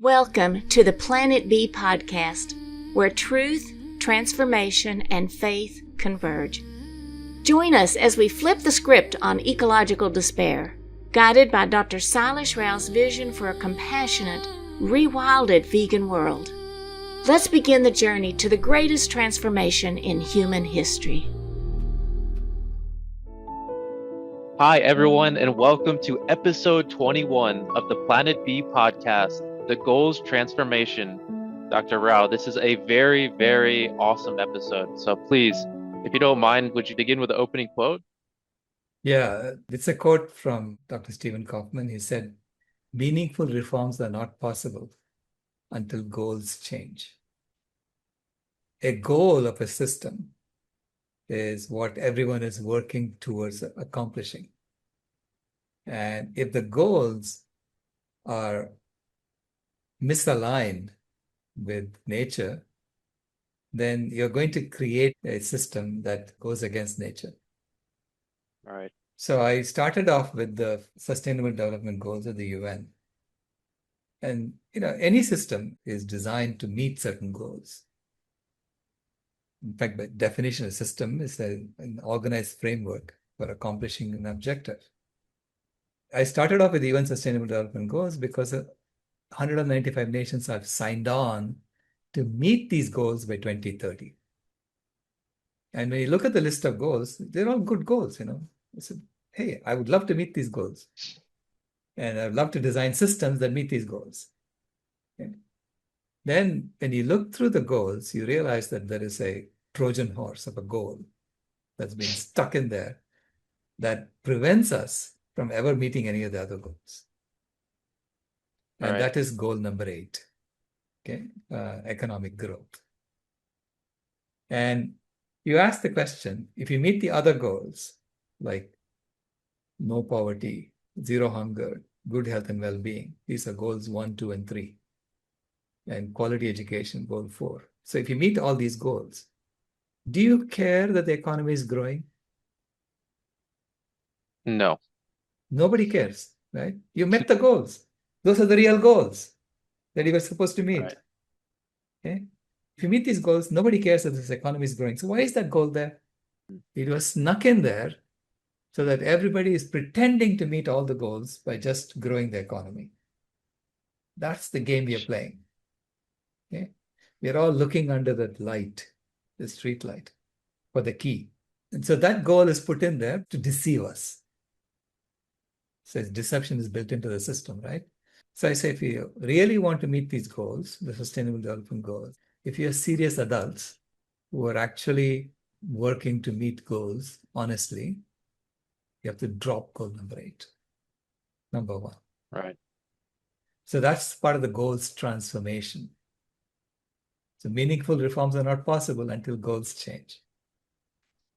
Welcome to the Planet B podcast, where truth, transformation, and faith converge. Join us as we flip the script on ecological despair, guided by Dr. Sailesh Rao's vision for a compassionate, rewilded vegan world. Let's begin the journey to the greatest transformation in human history. Hi, everyone, and welcome to episode 21 of the Planet B podcast, The Goals Transformation. Dr. Rao, this is a very, very awesome episode. So please, if you don't mind, would you begin with the opening quote? Yeah, it's a quote from Dr. Stephen Kaufman. He said, "Meaningful reforms are not possible until goals change." A goal of a system is what everyone is working towards accomplishing. And if the goals are misaligned with nature, then you're going to create a system that goes against nature. All right. So I started off with the Sustainable Development Goals of the UN. And any system is designed to meet certain goals. In fact, by definition, a system is an organized framework for accomplishing an objective. I started off with the UN Sustainable Development Goals because 195 nations have signed on to meet these goals by 2030. And when you look at the list of goals, they're all good goals, I said, hey, I would love to meet these goals. And I'd love to design systems that meet these goals. Okay. Then when you look through the goals, you realize that there is a Trojan horse of a goal that's been stuck in there that prevents us from ever meeting any of the other goals. And Right. that is goal number 8, economic growth. And you ask the question, if you meet the other goals, like no poverty, zero hunger, good health and well-being, these are goals 1, 2, and 3. And quality education, goal 4. So if you meet all these goals, do you care that the economy is growing? No. Nobody cares, right? You met the goals. Those are the real goals that you were supposed to meet. Right. Okay? If you meet these goals, nobody cares that this economy is growing. So why is that goal there? It was snuck in there so that everybody is pretending to meet all the goals by just growing the economy. That's the game we are playing. Okay? We're all looking under that light, the street light, for the key. And so that goal is put in there to deceive us. So deception is built into the system, right? So I say, if you really want to meet these goals, the Sustainable Development Goals, if you're serious adults who are actually working to meet goals honestly, you have to drop goal number 8, number 1. Right. So that's part of the goals transformation. So meaningful reforms are not possible until goals change.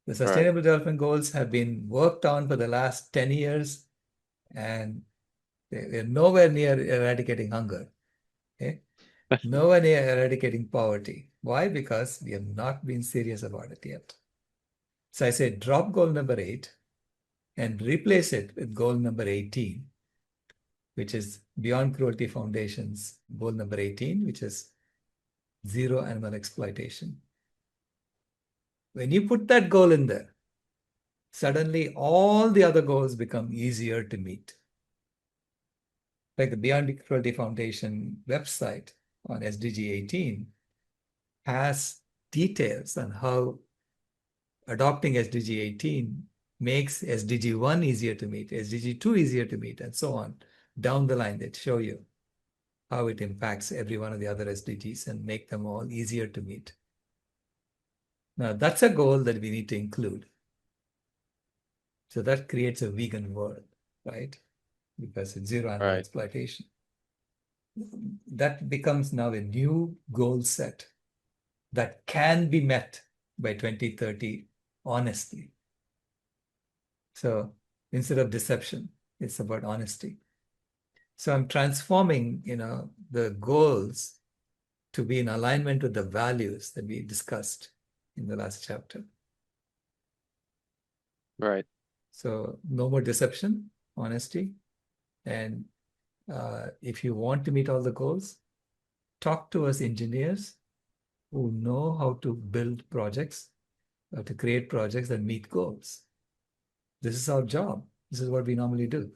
The Sustainable Development Goals have been worked on for the last 10 years, and they're nowhere near eradicating hunger. Okay? Nowhere near eradicating poverty. Why? Because we have not been serious about it yet. So I say drop goal number 8 and replace it with goal number 18, which is Beyond Cruelty Foundation's goal number 18, which is zero animal exploitation. When you put that goal in there, suddenly all the other goals become easier to meet. Like the Beyond Cruelty Foundation website on SDG 18 has details on how adopting SDG 18 makes SDG 1 easier to meet, SDG 2 easier to meet, and so on. Down the line, they show you how it impacts every one of the other SDGs and make them all easier to meet. Now, that's a goal that we need to include. So that creates a vegan world, right? Because it's zero animal exploitation. That becomes now a new goal set that can be met by 2030 honestly. So instead of deception, it's about honesty. So I'm transforming, the goals to be in alignment with the values that we discussed in the last chapter. Right. So no more deception, honesty. And if you want to meet all the goals, talk to us engineers who know how to build projects, how to create projects that meet goals. This is our job. This is what we normally do.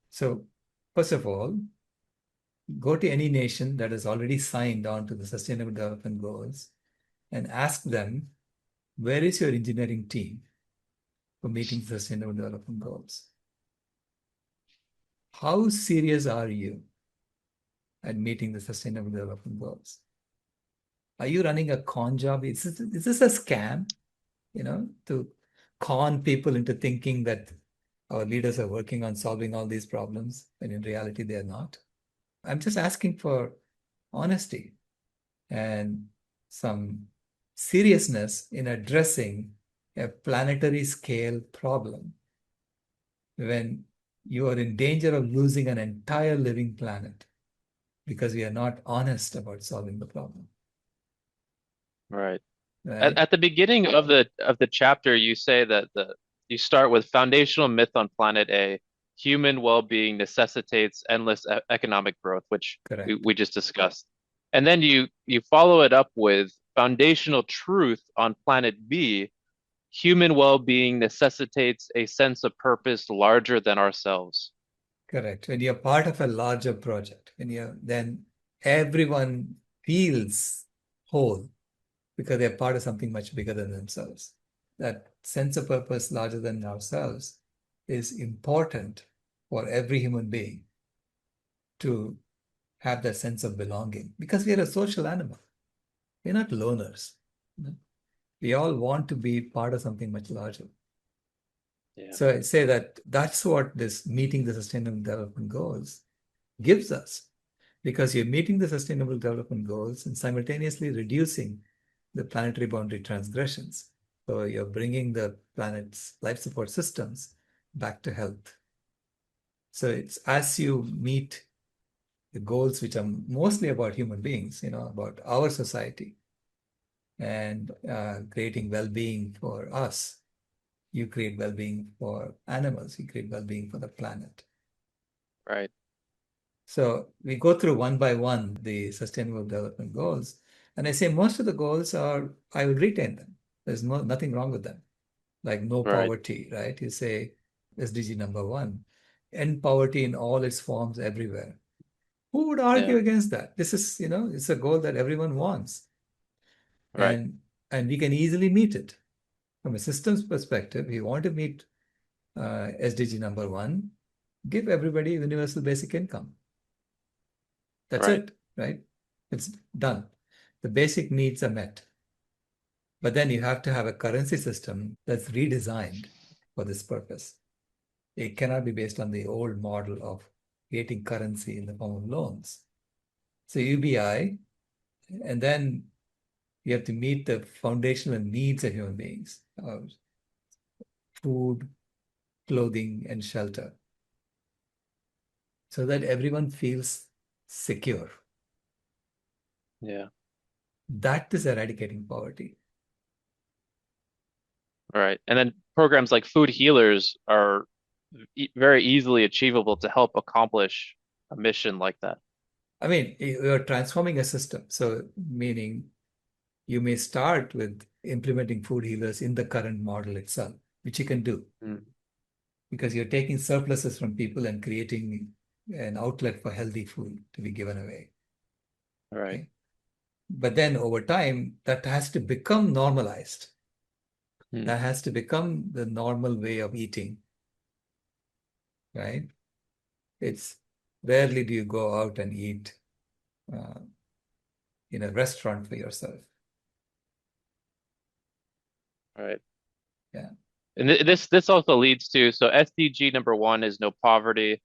So first of all, go to any nation that has already signed on to the Sustainable Development Goals and ask them, where is your engineering team for meeting Sustainable Development Goals? How serious are you at meeting the Sustainable Development Goals? Are you running a con job? Is this a scam, to con people into thinking that our leaders are working on solving all these problems, when in reality they are not? I'm just asking for honesty and some seriousness in addressing a planetary scale problem when you are in danger of losing an entire living planet because we are not honest about solving the problem. Right. Right? At the beginning of the chapter, you say that you start with foundational myth on planet A: human well-being necessitates endless economic growth, which Correct. we just discussed. And then you follow it up with foundational truth on planet B: human well-being necessitates a sense of purpose larger than ourselves. Correct. When you're part of a larger project, then everyone feels whole because they're part of something much bigger than themselves. That sense of purpose larger than ourselves is important for every human being to have that sense of belonging, because we are a social animal. We're not loners. We all want to be part of something much larger. Yeah. So I say that's what this meeting the Sustainable Development Goals gives us, because you're meeting the Sustainable Development Goals and simultaneously reducing the planetary boundary transgressions. So you're bringing the planet's life support systems back to health. So it's as you meet the goals, which are mostly about human beings, about our society and creating well-being for us. You create well-being for animals, you create well-being for the planet. Right. So we go through one by one the Sustainable Development Goals, and I say most of the goals I will retain them. There's nothing wrong with them. Like no Right. poverty, right? You say SDG number 1, end poverty in all its forms everywhere. Who would argue against that? This is, it's a goal that everyone wants. Right. And we can easily meet it. From a systems perspective, we want to meet SDG number 1, give everybody universal basic income. That's Right. it, right? It's done. The basic needs are met. But then you have to have a currency system that's redesigned for this purpose. It cannot be based on the old model of creating currency in the form of loans. So UBI, and then you have to meet the foundational needs of human beings: food, clothing, and shelter, so that everyone feels secure. Yeah. That is eradicating poverty. Right. And then programs like food healers are very easily achievable to help accomplish a mission like that. I mean, you're transforming a system. So meaning you may start with implementing food healers in the current model itself, which you can do. Because you're taking surpluses from people and creating an outlet for healthy food to be given away. Right. Okay? But then over time, that has to become normalized. That has to become the normal way of eating, right? It's rarely do you go out and eat in a restaurant for yourself. Right. Yeah. And this also leads to, so SDG number 1 is no poverty.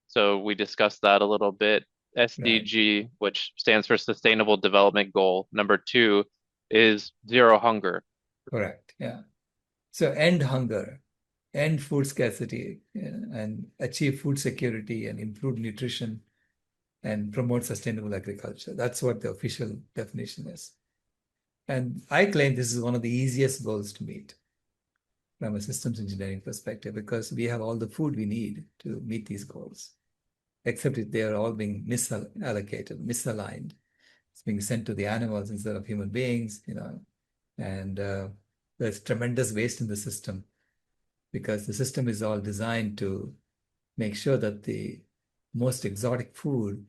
So we discussed that a little bit. SDG, which stands for Sustainable Development Goal, number 2 is zero hunger. Correct. Yeah. So end hunger, end food scarcity, and achieve food security and improve nutrition and promote sustainable agriculture. That's what the official definition is. And I claim this is one of the easiest goals to meet from a systems engineering perspective, because we have all the food we need to meet these goals, except if they are all being misallocated, misaligned. It's being sent to the animals instead of human beings, and there's tremendous waste in the system because the system is all designed to make sure that the most exotic food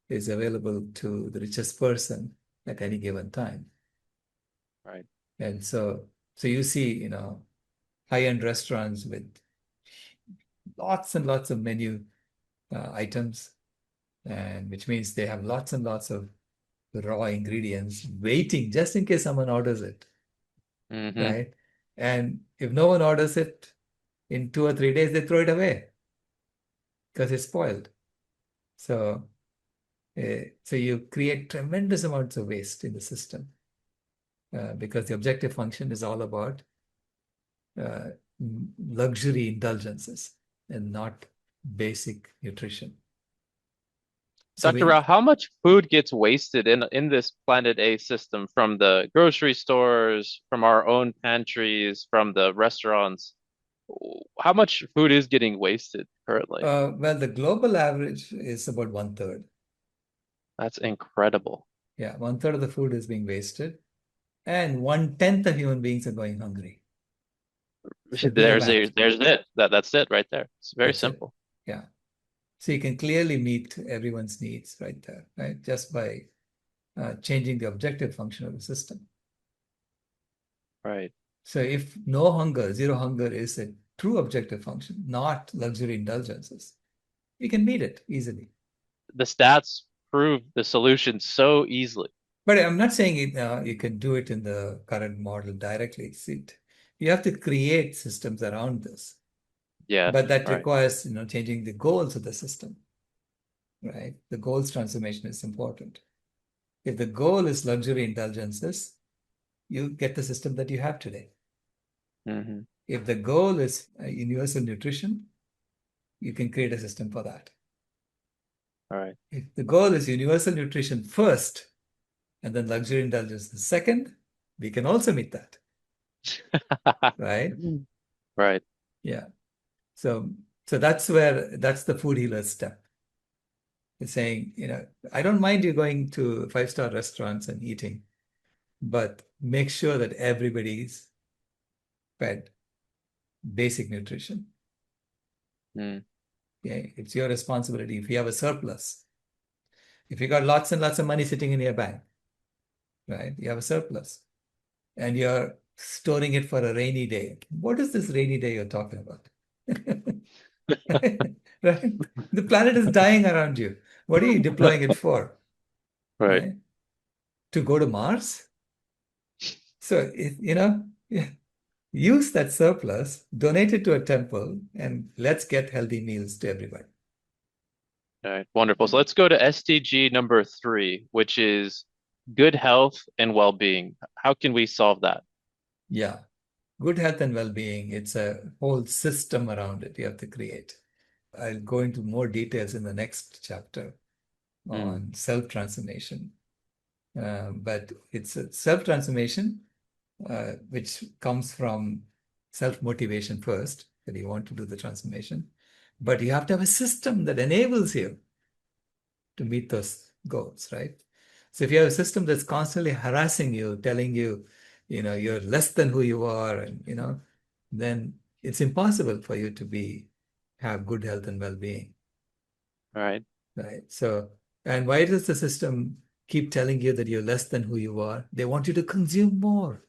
is available to the richest person at any given time. Right. And so you see, high-end restaurants with lots and lots of menu items, and which means they have lots and lots of raw ingredients waiting just in case someone orders it, right? And if no one orders it, in 2 or 3 days, they throw it away because it's spoiled. So you create tremendous amounts of waste in the system because the objective function is all about luxury indulgences and not basic nutrition. So Dr. Rao, how much food gets wasted in this Planet A system from the grocery stores, from our own pantries, from the restaurants? How much food is getting wasted currently? Well, the global average is about 1/3. That's incredible. Yeah, 1/3 of the food is being wasted, and 1/10 of human beings are going hungry. So There's it. That's it right there. It's very simple. Yeah. So you can clearly meet everyone's needs right there, right? Just by changing the objective function of the system. Right. So if no hunger, zero hunger is a true objective function, not luxury indulgences, you can meet it easily. The stats prove the solution so easily. But I'm not saying you can do it in the current model directly. You have to create systems around this. Yeah. But that requires, changing the goals of the system, right? The goals transformation is important. If the goal is luxury indulgences, you get the system that you have today. If the goal is universal nutrition, you can create a system for that. All right. If the goal is universal nutrition first, and then luxury indulgences second, we can also meet that. Right? Right. Yeah. So that's the food healer step. It's saying, I don't mind you going to 5-star restaurants and eating, but make sure that everybody's fed basic nutrition. Yeah, it's your responsibility. If you have a surplus, if you got lots and lots of money sitting in your bank, right? You have a surplus and you're storing it for a rainy day. What is this rainy day you're talking about? Right? The planet is dying around you. What are you deploying it for? Right. To go to Mars? So, use that surplus, donate it to a temple, and let's get healthy meals to everybody. All right. Wonderful. So let's go to SDG number 3, which is good health and well-being. How can we solve that? Yeah. Good health and well-being, it's a whole system around it you have to create. I'll go into more details in the next chapter on self-transformation. But it's a self-transformation which comes from self-motivation first, that you want to do the transformation. But you have to have a system that enables you to meet those goals, right? So if you have a system that's constantly harassing you, telling you, you're less than who you are, and, then it's impossible for you to have good health and well-being. Right. Right. So, and why does the system keep telling you that you're less than who you are? They want you to consume more.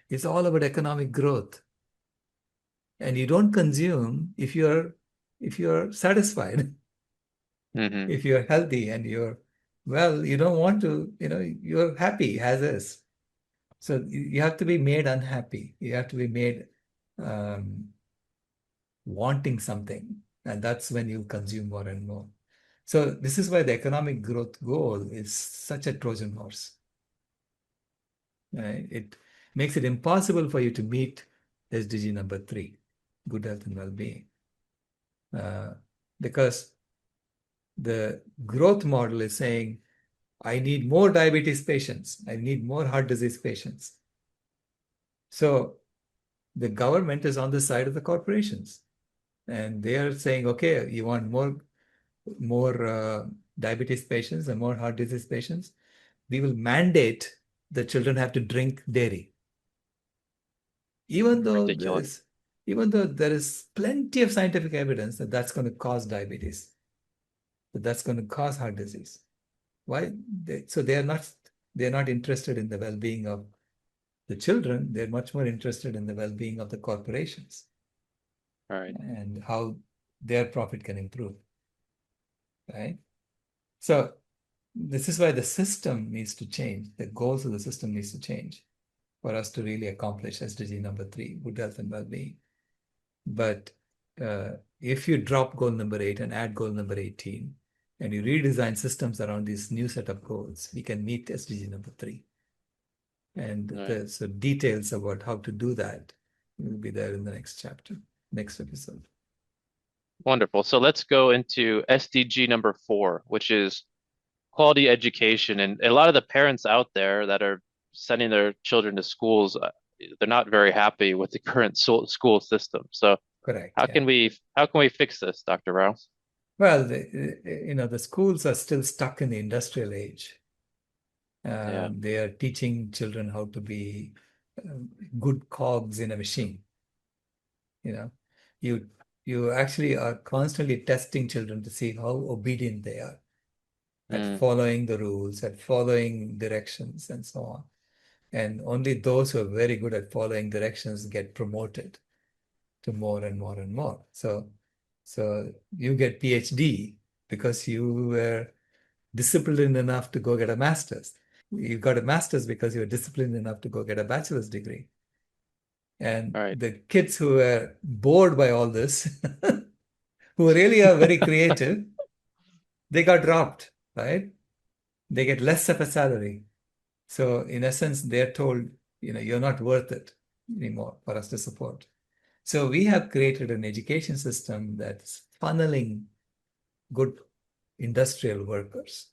It's all about economic growth. And you don't consume if you're satisfied, if you're healthy and you don't want to, you're happy as is. So you have to be made unhappy. You have to be made wanting something. And that's when you consume more and more. So this is why the economic growth goal is such a Trojan horse. It makes it impossible for you to meet SDG number 3, good health and well-being. Because the growth model is saying, I need more diabetes patients. I need more heart disease patients. So the government is on the side of the corporations. And they are saying, okay, you want more diabetes patients and more heart disease patients. we will mandate the children have to drink dairy. Even though Ridiculous. there is plenty of scientific evidence that that's going to cause diabetes, that that's going to cause heart disease. Why? So they're not interested in the well-being of the children. They're much more interested in the well-being of the corporations. Right. And how their profit can improve. Right? So this is why the system needs to change. The goals of the system needs to change for us to really accomplish SDG number 3, good health and well-being. But if you drop goal number 8 and add goal number 18, and you redesign systems around this new set of goals, we can meet SDG number 3. And so details about how to do that will be there in the next chapter, next episode. Wonderful. So let's go into SDG number 4, which is quality education. And a lot of the parents out there that are sending their children to schools, they're not very happy with the current school system. So Correct. how can we fix this, Dr. Rao? Well, the schools are still stuck in the industrial age. They are teaching children how to be good cogs in a machine. You actually are constantly testing children to see how obedient they are at following the rules, at following directions, and so on. And only those who are very good at following directions get promoted to more and more and more. So you get PhD because you were disciplined enough to go get a master's. You got a master's because you were disciplined enough to go get a bachelor's degree. And the kids who were bored by all this, who really are very creative, they got dropped, right? They get less of a salary. So in essence, they're told, you're not worth it anymore for us to support. So we have created an education system that's funneling good industrial workers.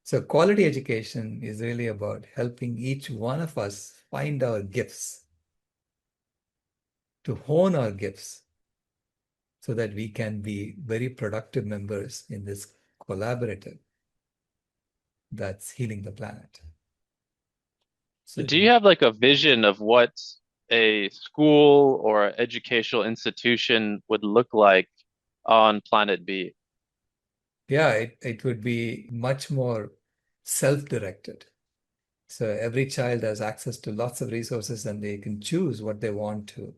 So quality education is really about helping each one of us find our gifts, to hone our gifts, so that we can be very productive members in this collaborative that's healing the planet. So do you have like a vision of what a school or educational institution would look like on Planet B? Yeah, it would be much more self-directed. So every child has access to lots of resources and they can choose what they want to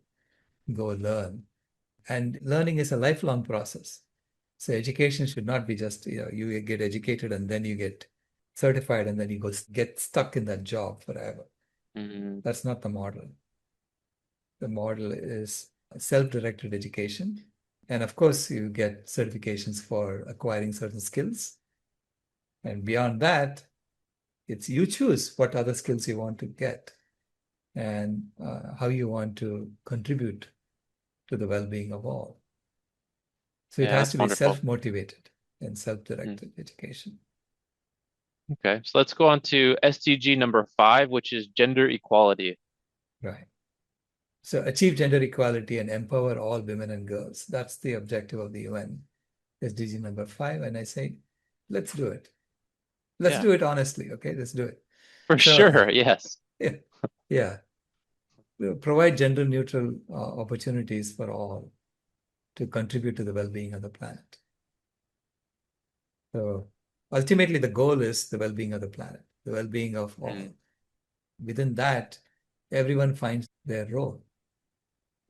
go learn. And learning is a lifelong process. So education should not be just, you get educated and then you get certified and then you get stuck in that job forever. That's not the model. The model is self-directed education. And of course, you get certifications for acquiring certain skills. And beyond that, it's you choose what other skills you want to get and how you want to contribute to the well-being of all. So it has to be self-motivated and self-directed education. Okay, so let's go on to SDG number 5, which is gender equality. Right. So achieve gender equality and empower all women and girls. That's the objective of the UN, SDG number 5. And I say, let's do it. Let's do it honestly, okay? Let's do it. For sure, yes. Yeah. Provide gender-neutral opportunities for all to contribute to the well-being of the planet. So ultimately, the goal is the well-being of the planet, the well-being of all. Within that, everyone finds their role.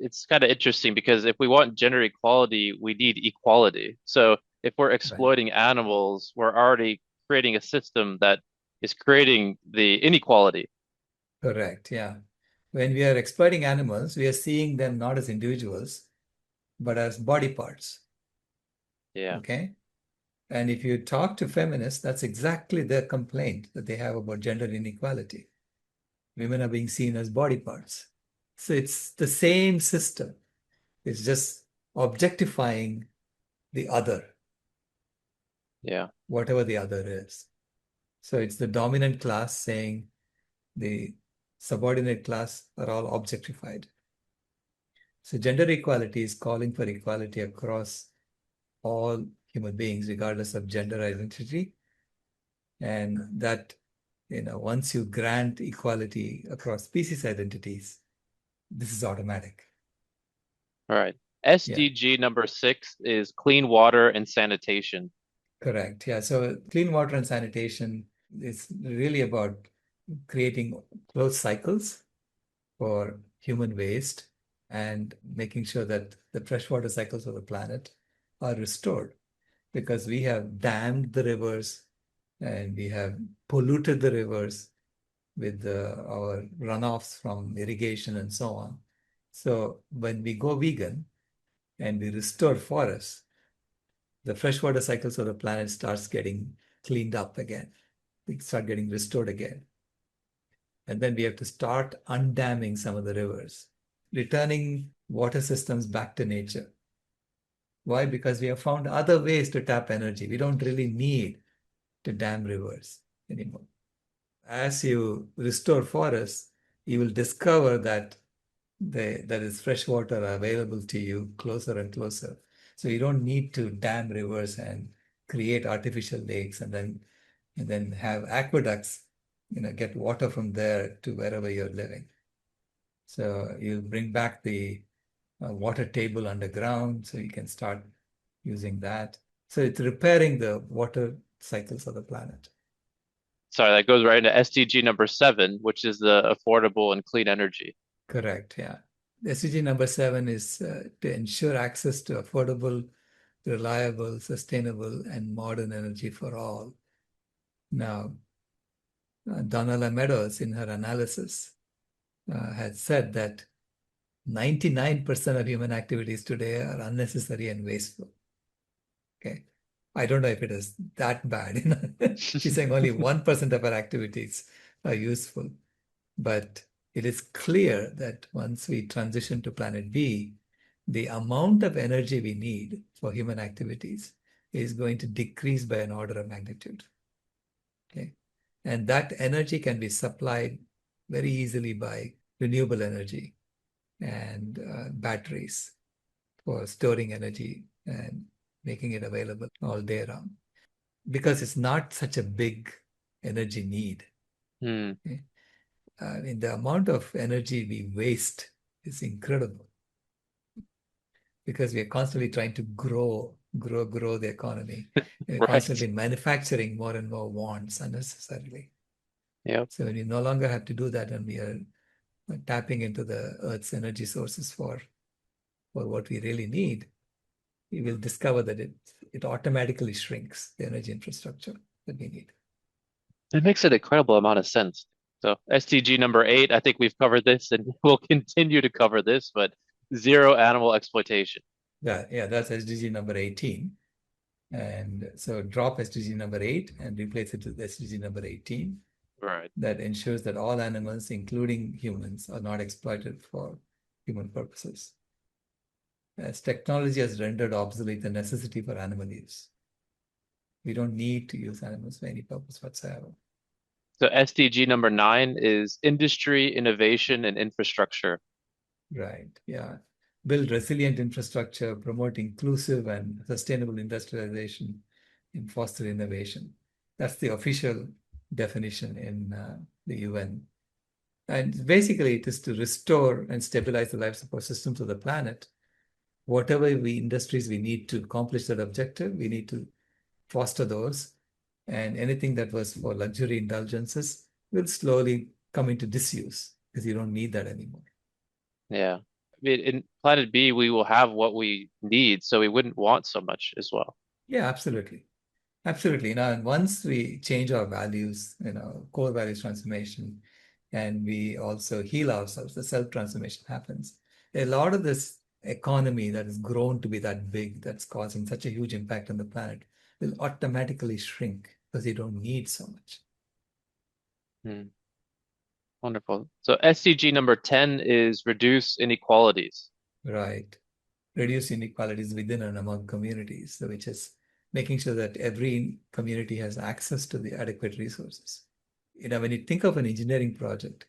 It's kind of interesting because if we want gender equality, we need equality. So if we're exploiting animals, we're already creating a system that is creating the inequality. Correct, yeah. When we are exploiting animals, we are seeing them not as individuals, but as body parts. Yeah. Okay. And if you talk to feminists, that's exactly their complaint that they have about gender inequality. Women are being seen as body parts. So it's the same system. It's just objectifying the other. Yeah. Whatever the other is. So it's the dominant class saying the subordinate class are all objectified. So gender equality is calling for equality across all human beings, regardless of gender identity. And that, once you grant equality across species identities, this is automatic. All right. Yeah, SDG number 6 is clean water and sanitation. correct. Yeah. So clean water and sanitation is really about creating closed cycles for human waste and making sure that the freshwater cycles of the planet are restored, because we have dammed the rivers and we have polluted the rivers with our runoffs from irrigation and so on. So when we go vegan and we restore forests, the freshwater cycles of the planet starts getting cleaned up again. They start getting restored again. And then we have to start undamming some of the rivers, returning water systems back to nature. Why? Because we have found other ways to tap energy. We don't really need to dam rivers anymore. As you restore forests, you will discover that there is fresh water available to you closer and closer. So you don't need to dam rivers and create artificial lakes and then have aqueducts, get water from there to wherever you're living. So you bring back the water table underground, so you can start using that. So it's repairing the water cycles of the planet. Sorry, that goes right into SDG number 7, which is the affordable and clean energy. Correct, yeah. SDG number 7 is to ensure access to affordable, reliable, sustainable, and modern energy for all. Now, Donella Meadows, in her analysis, had said that 99% of human activities today are unnecessary and wasteful. Okay. I don't know if it is that bad. She's saying only 1% of our activities are useful. But it is clear that once we transition to planet B, the amount of energy we need for human activities is going to decrease by an order of magnitude. Okay. And that energy can be supplied very easily by renewable energy and batteries for storing energy and making it available all day round, because it's not such a big energy need. Okay? The amount of energy we waste is incredible, because we are constantly trying to grow the economy. We're Right. constantly manufacturing more and more wants unnecessarily. Yep. So when we no longer have to do that and we are tapping into the Earth's energy sources for what we really need, we will discover that it automatically shrinks the energy infrastructure that we need. It makes an incredible amount of sense. So SDG number 8, I think we've covered this and we'll continue to cover this, but zero animal exploitation. Yeah, that's SDG number 18. And so drop SDG number 8 and replace it with SDG number 18. Right. That ensures that all animals, including humans, are not exploited for human purposes, as technology has rendered obsolete the necessity for animal use. We don't need to use animals for any purpose whatsoever. So SDG number 9 is industry, innovation, and infrastructure. Right, yeah. Build resilient infrastructure, promote inclusive and sustainable industrialization, and foster innovation. That's the official definition in the UN. And basically, it is to restore and stabilize the life support systems of the planet. Whatever industries we need to accomplish that objective, we need to foster those. And anything that was for luxury indulgences will slowly come into disuse, because you don't need that anymore. Yeah. I mean, in planet B, we will have what we need, so we wouldn't want so much as well. Yeah, absolutely. Absolutely. Now, and once we change our values, core values transformation, and we also heal ourselves, the self-transformation happens. A lot of this economy that has grown to be that big, that's causing such a huge impact on the planet, will automatically shrink because you don't need so much. Wonderful. So SDG number 10 is reduce inequalities. Right. Reduce inequalities within and among communities, so which is making sure that every community has access to the adequate resources. When you think of an engineering project,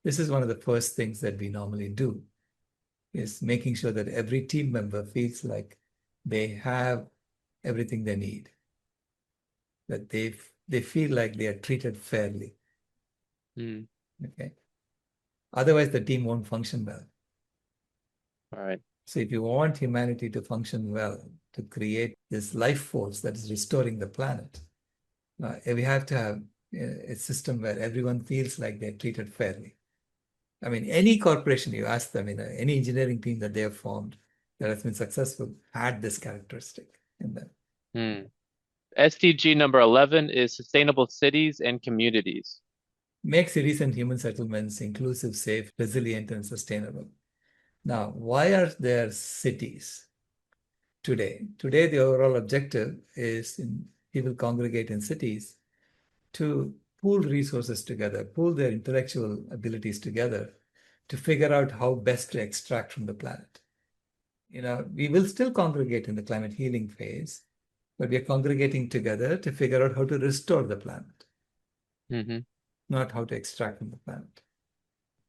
this is one of the first things that we normally do, is making sure that every team member feels like they have everything they need, that they feel like they are treated fairly. Mm. Okay. Otherwise, the team won't function well. All right. So if you want humanity to function well, to create this life force that is restoring the planet, we have to have a system where everyone feels like they're treated fairly. I mean, any corporation you ask them, any engineering team that they have formed that has been successful had this characteristic in them. Mm. SDG number 11 is sustainable cities and communities. Make cities and human settlements inclusive, safe, resilient, and sustainable. Now, why are there cities today? Today, the overall objective is people congregate in cities to pool resources together, pool their intellectual abilities together to figure out how best to extract from the planet. We will still congregate in the climate healing phase, but we are congregating together to figure out how to restore the planet, not how to extract from the planet.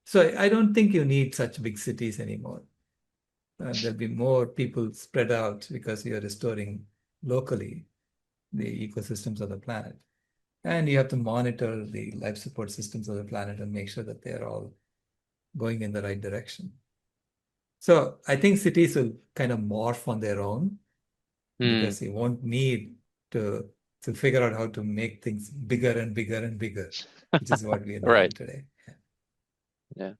So I don't think you need such big cities anymore. There'll be more people spread out because you're restoring locally the ecosystems of the planet. And you have to monitor the life support systems of the planet and make sure that they're all going in the right direction. So I think cities will kind of morph on their own because you won't need to figure out how to make things bigger and bigger and bigger, which is what we are doing Right. today. Yeah.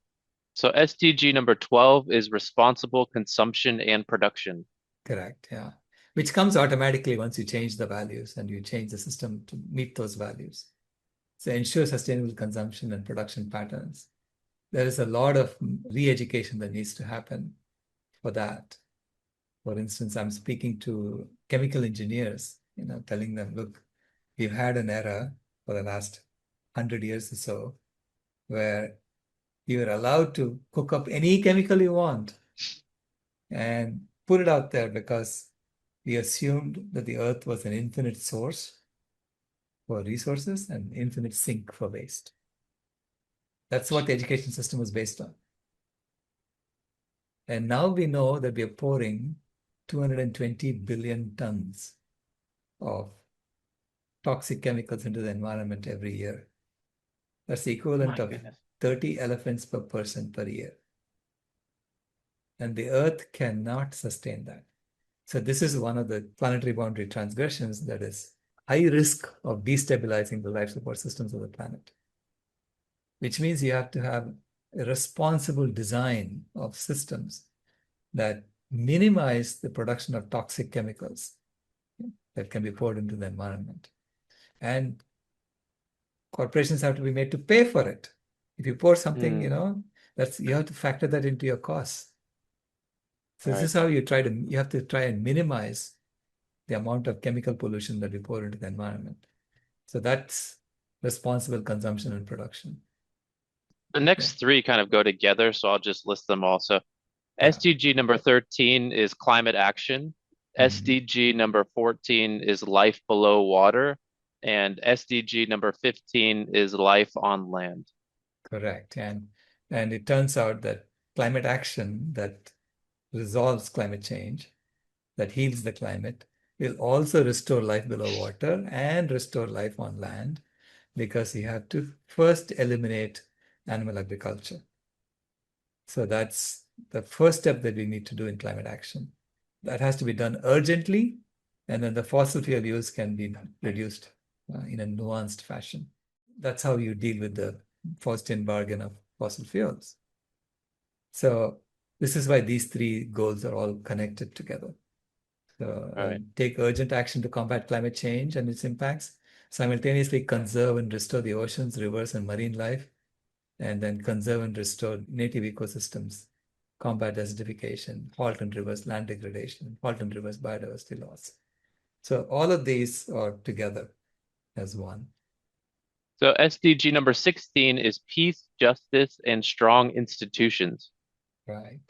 So SDG number 12 is responsible consumption and production. Correct. Yeah. Which comes automatically once you change the values and you change the system to meet those values. So ensure sustainable consumption and production patterns. There is a lot of re-education that needs to happen for that. For instance, I'm speaking to chemical engineers, telling them, look, we've had an era for the last 100 years or so where you are allowed to cook up any chemical you want and put it out there because we assumed that the earth was an infinite source for resources and infinite sink for waste. That's what the education system was based on. And now we know that we are pouring 220 billion tons of toxic chemicals into the environment every year. That's the equivalent of 30 elephants per person per year. And the earth cannot sustain that. So this is one of the planetary boundary transgressions that is high risk of destabilizing the life support systems of the planet, which means you have to have a responsible design of systems that minimize the production of toxic chemicals that can be poured into the environment. And corporations have to be made to pay for it. If you pour something, you have to factor that into your costs. So this is how you have to try and minimize the amount of chemical pollution that we pour into the environment. So that's responsible consumption and production. The next three kind of go together, so I'll just list them all. So SDG number 13 is climate action. SDG number 14 is life below water. And SDG number 15 is life on land. Correct. And it turns out that climate action that resolves climate change, that heals the climate, will also restore life below water and restore life on land, because you have to first eliminate animal agriculture. So that's the first step that we need to do in climate action. That has to be done urgently, and then the fossil fuel use can be reduced in a nuanced fashion. That's how you deal with the Faustian bargain of fossil fuels. So this is why these three goals are all connected together. So take urgent action to combat climate change and its impacts, simultaneously conserve and restore the oceans, rivers, and marine life, and then conserve and restore native ecosystems, combat desertification, halt and reverse land degradation, halt and reverse biodiversity loss. So all of these are together as one. So SDG number 16 is peace, justice, and strong institutions. Right.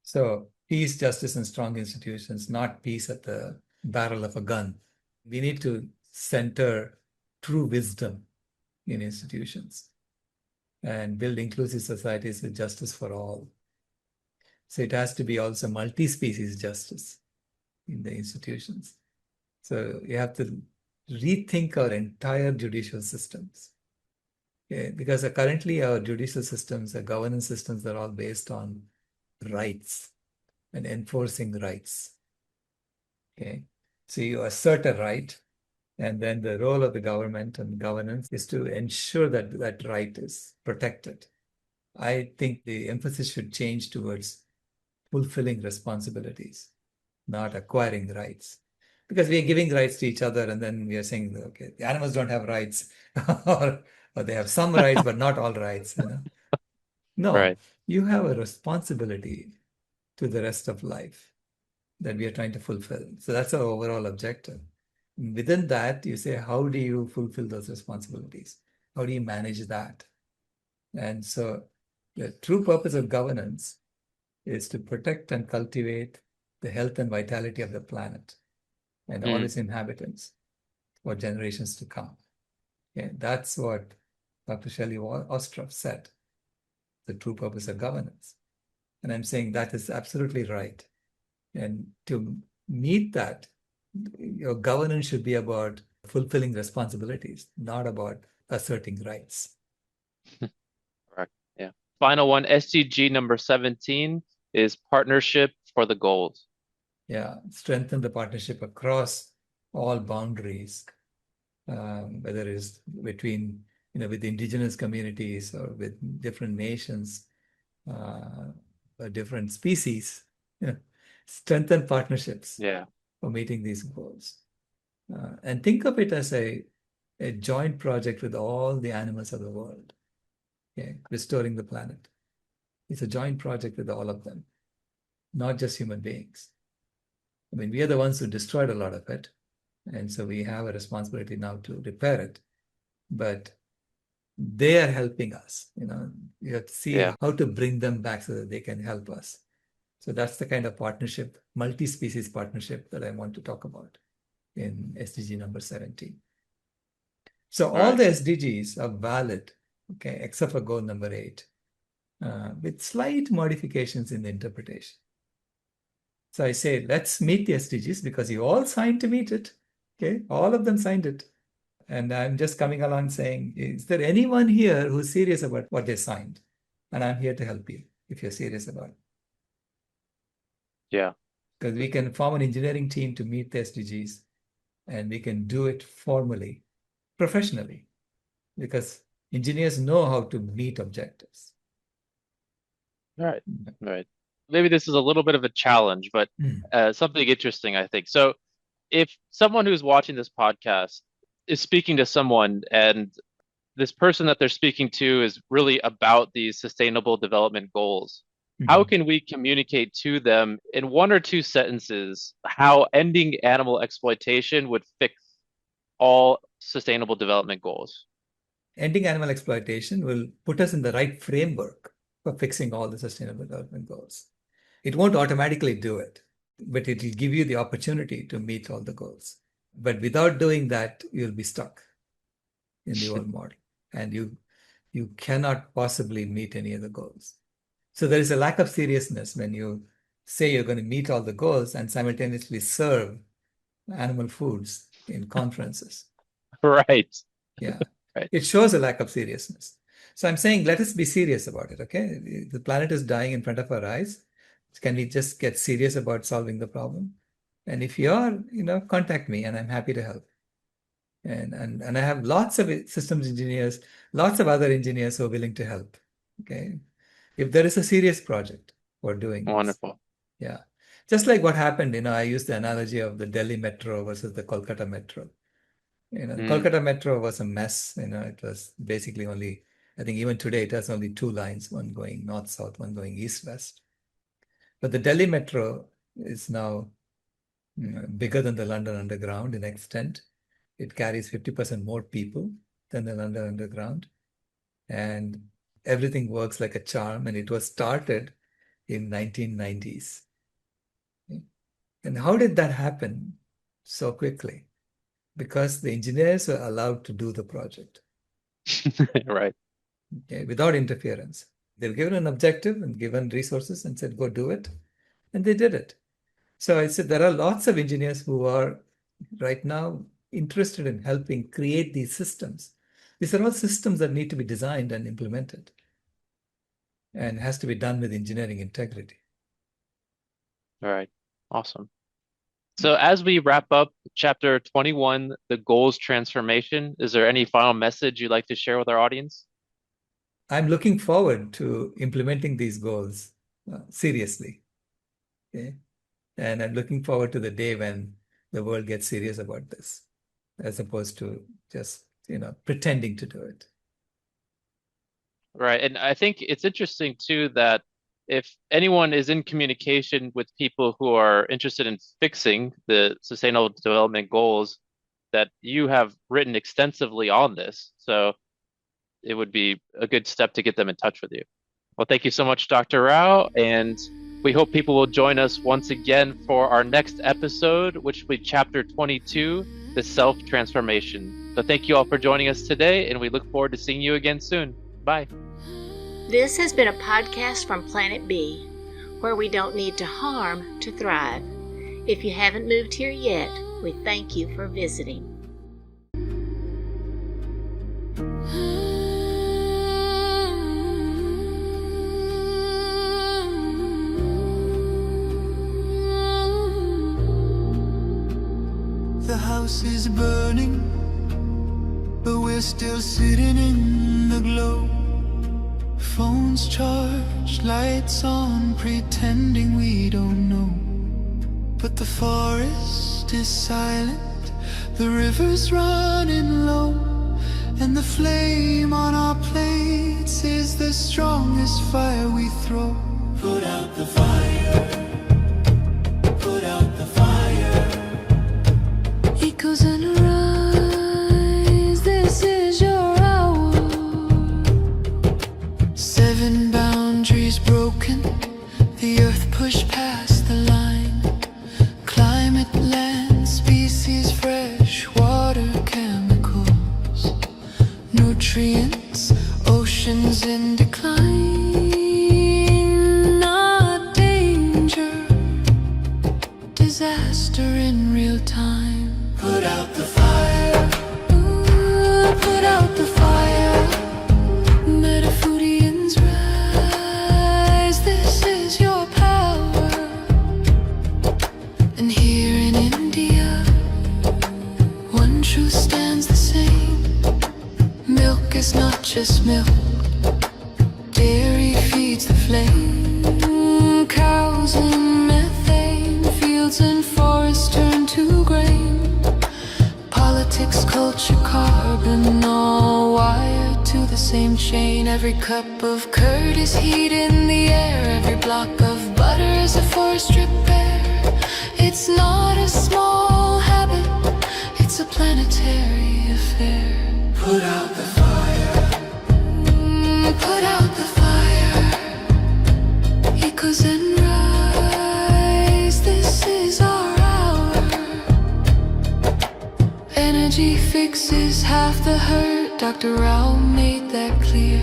So peace, justice, and strong institutions, not peace at the barrel of a gun. We need to center true wisdom in institutions and build inclusive societies with justice for all. So it has to be also multi-species justice in the institutions. So you have to rethink our entire judicial systems. Okay? Because currently our judicial systems, our governance systems are all based on rights and enforcing rights. Okay? So you assert a right, and then the role of the government and governance is to ensure that that right is protected. I think the emphasis should change towards fulfilling responsibilities, not acquiring rights. Because we are giving rights to each other, and then we are saying, okay, the animals don't have rights, or they have some rights, but not all rights. No, Right. you have a responsibility to the rest of life that we are trying to fulfill. So that's our overall objective. Within that, you say, how do you fulfill those responsibilities? How do you manage that? And so the true purpose of governance is to protect and cultivate the health and vitality of the planet and all its inhabitants for generations to come. Okay? That's what Dr. Shelley Ostroff said, the true purpose of governance. And I'm saying that is absolutely right. And to meet that, your governance should be about fulfilling responsibilities, not about asserting rights. Correct. Yeah. Final one, SDG number 17 is partnership for the goals. Yeah, strengthen the partnership across all boundaries, whether it's between, with indigenous communities or with different nations, or different species. Strengthen partnerships for meeting these goals. And think of it as a joint project with all the animals of the world. Okay? Restoring the planet. It's a joint project with all of them, not just human beings. I mean, we are the ones who destroyed a lot of it. And so we have a responsibility now to repair it. But they are helping us. You have to see how to bring them back so that they can help us. So that's the kind of partnership, multi-species partnership that I want to talk about in SDG number 17. So all the SDGs are valid, okay, except for goal number 8, with slight modifications in the interpretation. So I say, let's meet the SDGs because you all signed to meet it. Okay, all of them signed it. And I'm just coming along saying, is there anyone here who's serious about what they signed? And I'm here to help you if you're serious about it. Yeah. Because we can form an engineering team to meet the SDGs, and we can do it formally, professionally, because engineers know how to meet objectives. Right. Right. Maybe this is a little bit of a challenge, but something interesting, I think. So if someone who's watching this podcast is speaking to someone and this person that they're speaking to is really about these sustainable development goals, how can we communicate to them in 1 or 2 sentences how ending animal exploitation would fix all sustainable development goals? Ending animal exploitation will put us in the right framework for fixing all the sustainable development goals. It won't automatically do it, but it will give you the opportunity to meet all the goals. But without doing that, you'll be stuck in the old model, and you cannot possibly meet any of the goals. So there is a lack of seriousness when you say you're going to meet all the goals and simultaneously serve animal foods in conferences. Right. Yeah. Right. It shows a lack of seriousness. So I'm saying, let us be serious about it, okay? The planet is dying in front of our eyes. Can we just get serious about solving the problem? And if you are, contact me and I'm happy to help. And I have lots of systems engineers, lots of other engineers who are willing to help, okay? If there is a serious project for doing this. Wonderful. Yeah. Just like what happened, I used the analogy of the Delhi metro versus the Kolkata metro. The Kolkata metro was a mess. It was basically only, I think even today, it has only 2 lines, one going north-south, one going east-west. But the Delhi metro is now bigger than the London Underground in extent. It carries 50% more people than the London Underground. And everything works like a charm. And it was started in 1990s. And how did that happen so quickly? Because the engineers were allowed to do the project. Right. Okay, without interference. They were given an objective and given resources and said, go do it. And they did it. So I said, there are lots of engineers who are right now interested in helping create these systems. These are all systems that need to be designed and implemented, and has to be done with engineering integrity. All right. Awesome. So as we wrap up chapter 21, the goals transformation, is there any final message you'd like to share with our audience? I'm looking forward to implementing these goals seriously. Okay? And I'm looking forward to the day when the world gets serious about this, as opposed to just, pretending to do it. Right. And I think it's interesting too that if anyone is in communication with people who are interested in fixing the Sustainable Development Goals, that you have written extensively on this. So it would be a good step to get them in touch with you. Well, thank you so much, Dr. Rao. And we hope people will join us once again for our next episode, which will be chapter 22, the self-transformation. So thank you all for joining us today, and we look forward to seeing you again soon. Bye. This has been a podcast from Planet B, where we don't need to harm to thrive. If you haven't moved here yet, we thank you for visiting. The house is burning, but we're still sitting in the glow. Phones charged, lights on, pretending we don't know. But the forest is silent, the river's running low, and the flame on our plates is the strongest fire we throw. Put out the fire, put out the fire. Echoes and rise, this is your hour. 7 boundaries broken, the earth pushed past the line. Climate, land, species, fresh water, chemicals, nutrients, oceans in decline. Not danger, disaster in real time. Put out the fire, ooh, put out the fire. Metafoodians rise, this is your power. And here in India, one truth stands the same. Milk is not just milk, dairy feeds the flame. Cows and methane, fields and forests turn to grain. Politics, culture, carbon, all wired to the same chain. Every cup of curd is heat in the air, every block of butter is a forest repair. It's not a small habit, it's a planetary affair. Put out the fire, put out the fire. Echoes and rise, this is our hour. Energy fixes half the hurt, Dr. Rao made that clear.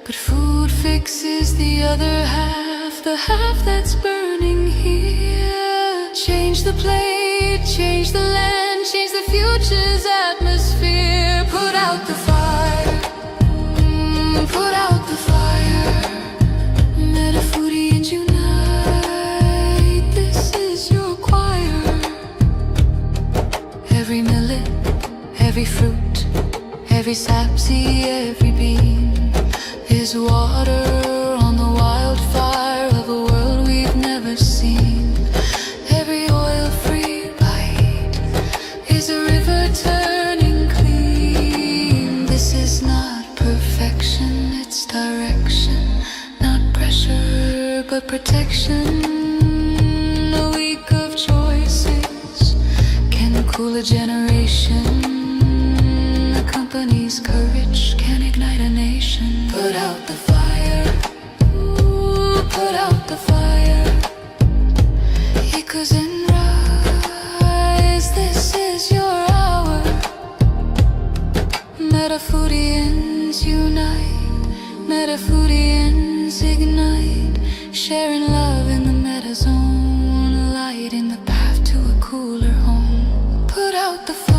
But food fixes the other half, the half that's burning here. Change the plate, change the land, change the future's atmosphere. Put out the fire, put out the fire. Metafoodians unite, this is your choir. Every millet, every fruit, every sapseed, every bean is water on the wildfire of a world we've never seen. Every oil-free bite is a river turning clean. This is not perfection, it's direction. Not pressure, but protection. A week of choices can cool a generation. A company's courage can ignite a nation. Put out the fire, ooh, put out the fire. Echoes and rise, this is your hour. Metafoodians unite, Metafoodians ignite. Sharing love in the meta zone, light in the path to a cooler home. Put out the fire.